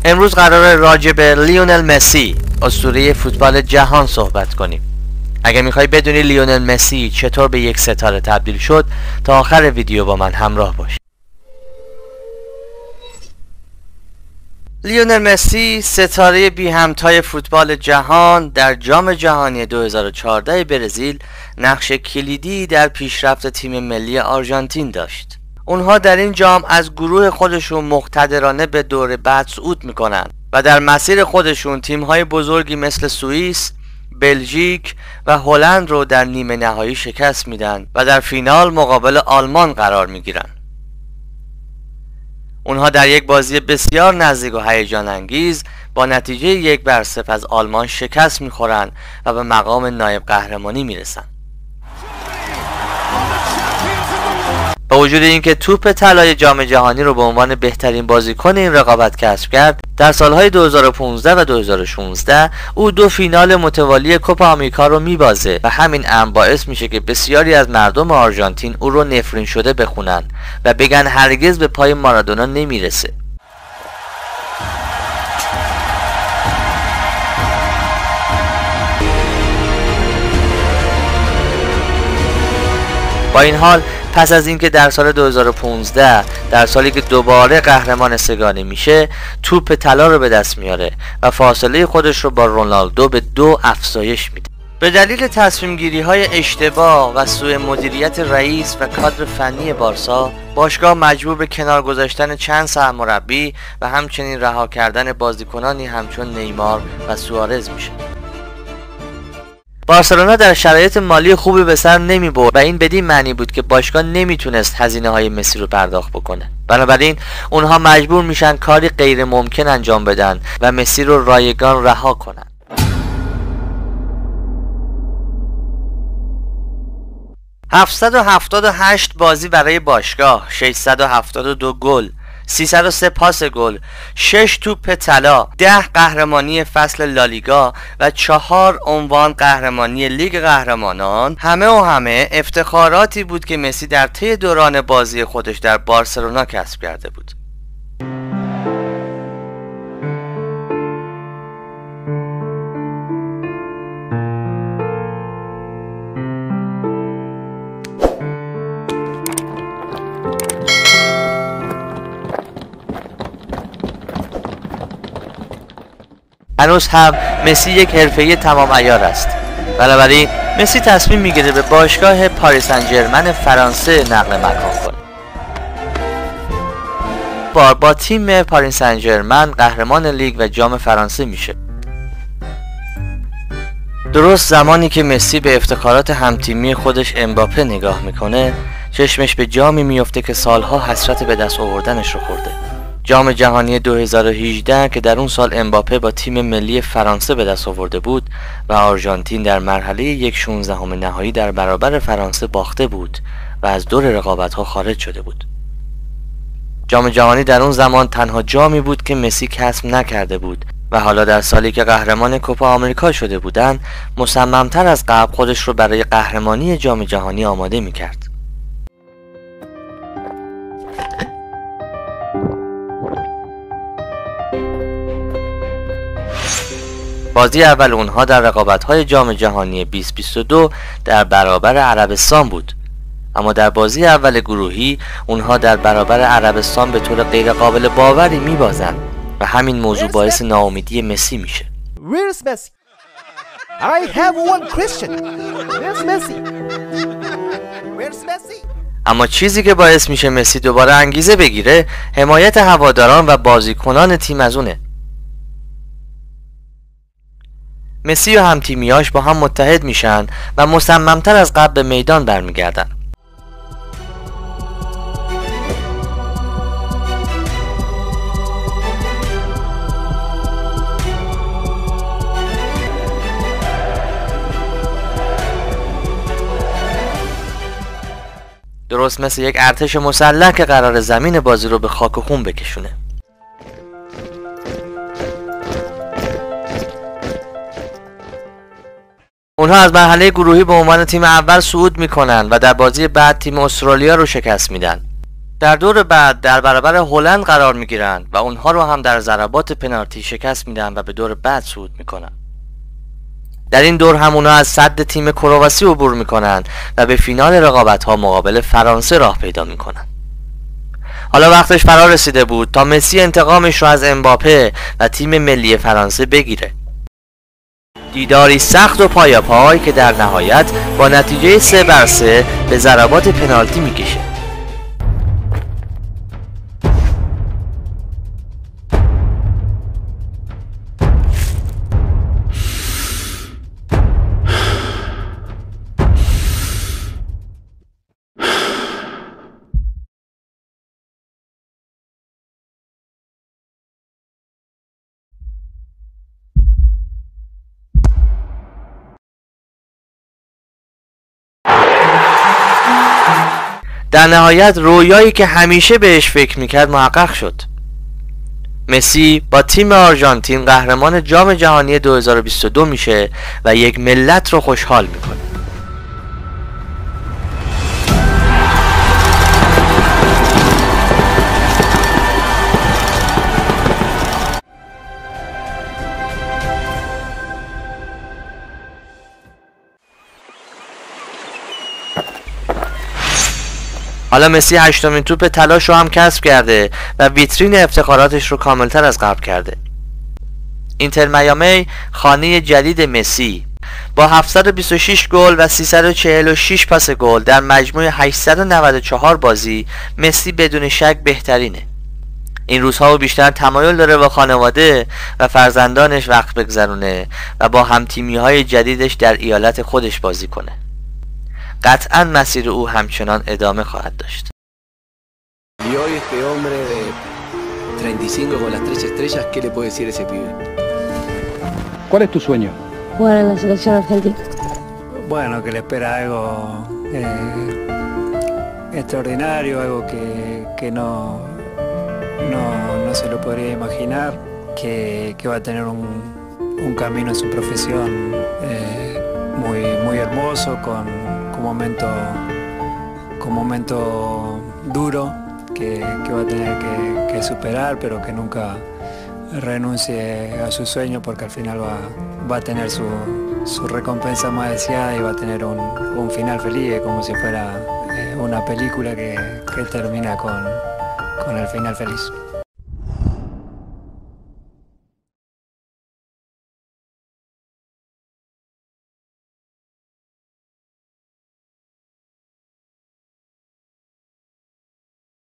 امروز قراره راجع به لیونل مسی، اسطوره فوتبال جهان صحبت کنیم. اگه میخوای بدونی لیونل مسی چطور به یک ستاره تبدیل شد، تا آخر ویدیو با من همراه باش. لیونل مسی، ستاره بی همتای فوتبال جهان، در جام جهانی 2014 برزیل نقش کلیدی در پیشرفت تیم ملی آرژانتین داشت. اونها در این جام از گروه خودشون مقتدرانه به دور بعد صعود میکنن و در مسیر خودشون تیم‌های بزرگی مثل سوئیس، بلژیک و هلند رو در نیمه نهایی شکست میدن و در فینال مقابل آلمان قرار میگیرن. اونها در یک بازی بسیار نزدیک و هیجان انگیز با نتیجه 1-0 از آلمان شکست میخورن و به مقام نایب قهرمانی میرسن. با وجود اینکه توپ طلای جام جهانی رو به عنوان بهترین بازیکن این رقابت کسب کرد، در سالهای 2015 و 2016 او 2 فینال متوالی کوپا آمریکا رو میبازه و همین امر باعث میشه که بسیاری از مردم آرژانتین او رو نفرین شده بخونن و بگن هرگز به پای مارادونا نمیرسه. با این حال پس از اینکه در سال 2015، در سالی که دوباره قهرمان سگانه میشه، توپ طلا رو به دست میاره و فاصله خودش رو با رونالدو به 2 افزایش میده. به دلیل تصمیم گیری های اشتباه و سوء مدیریت رئیس و کادر فنی بارسا، باشگاه مجبور به کنار گذاشتن چند سرمربی و همچنین رها کردن بازیکنانی همچون نیمار و سوارز میشه. بارسلونا در شرایط مالی خوبی به سر نمی برد و این بدین معنی بود که باشگاه نمیتونست هزینه های مسی رو پرداخت بکنه. بنابراین اونها مجبور میشن کاری غیر ممکن انجام بدن و مسی رو رایگان رها کنن. « 778 بازی برای باشگاه، 672 گل، 303 پاس گل، 6 توپ طلا، 10 قهرمانی فصل لالیگا و 4 عنوان قهرمانی لیگ قهرمانان. همه افتخاراتی بود که مسی در طی دوران بازی خودش در بارسلونا کسب کرده بود. هنوز هم مسی یک حرفه‌ای تمام عیار است. بنابراین مسی تصمیم میگیره به باشگاه پاریس سن ژرمن فرانسه نقل مکان کنه. با تیم پاریس سن ژرمن قهرمان لیگ و جام فرانسه میشه. درست زمانی که مسی به افتخارات همتیمی خودش امباپه نگاه میکنه، چشمش به جامی میفته که سالها حسرت به دست آوردنش رو خورده. جام جهانی 2018 که در اون سال امباپه با تیم ملی فرانسه به دست آورده بود و آرژانتین در مرحله 1/16 نهایی در برابر فرانسه باخته بود و از دور رقابت‌ها خارج شده بود. جام جهانی در اون زمان تنها جامی بود که مسی کسب نکرده بود و حالا در سالی که قهرمان کوپا آمریکا شده بودن، مصمم‌تر از قبل خودش رو برای قهرمانی جام جهانی آماده می‌کرد. بازی اول اونها در رقابت‌های جام جهانی 2022 در برابر عربستان بود، اما در بازی اول گروهی اونها در برابر عربستان به طور غیر قابل باوری میبازن و همین موضوع باعث ناامیدی مسی میشه. Where's Messi? I have one question. Where's Messi? Where's Messi? اما چیزی که باعث میشه مسی دوباره انگیزه بگیره، حمایت هواداران و بازیکنان تیم از اونه. مسی و همتیمیاش با هم متحد میشن و مصممتر از قبل به میدان برمیگردن. درست مثل یک ارتش مسلح که قرار زمین بازی رو به خاک و خون بکشونه. اونها از مرحله گروهی به عنوان تیم اول صعود میکنن و در بازی بعد تیم استرالیا رو شکست میدن. در دور بعد در برابر هلند قرار میگیرند و اونها رو هم در ضربات پنالتی شکست میدن و به دور بعد صعود میکنن. در این دور هم اونا از سد تیم کرواسی عبور میکنن و به فینال رقابت ها مقابل فرانسه راه پیدا میکنن. حالا وقتش فرا رسیده بود تا مسی انتقامش رو از امباپه و تیم ملی فرانسه بگیره. دیداری سخت و پایاپای که در نهایت با نتیجه 3-3 به ضربات پنالتی میکشه. در نهایت رویایی که همیشه بهش فکر میکرد محقق شد. مسی با تیم آرژانتین قهرمان جام جهانی 2022 میشه و یک ملت رو خوشحال میکنه. حالا مسی 8مین توپ طلاش رو هم کسب کرده و ویترین افتخاراتش رو کاملتر از قبل کرده. اینتر میامی خانه جدید مسی با 726 گل و 346 پاس گل در مجموع 894 بازی مسی بدون شک بهترینه. این روزها بیشتر تمایل داره با خانواده و فرزندانش وقت بگذرونه و با همتیمی‌های جدیدش در ایالت خودش بازی کنه. قطعاً مسیر او همچنان ادامه خواهد داشت. Y hoy este hombre de 35 con las 3 estrellas, ¿qué le puede decir ese pibe? ¿Cuál es tu sueño? Jugar en la selección argentina. Bueno, que le espera algo extraordinario, algo que no se lo podría imaginar, que va a tener un camino en su profesión muy hermoso, con momento duro que va a tener que superar, pero que nunca renuncie a su sueño, porque al final va a tener su recompensa más deseada y va a tener un final feliz, como si fuera una película que termina con el final feliz.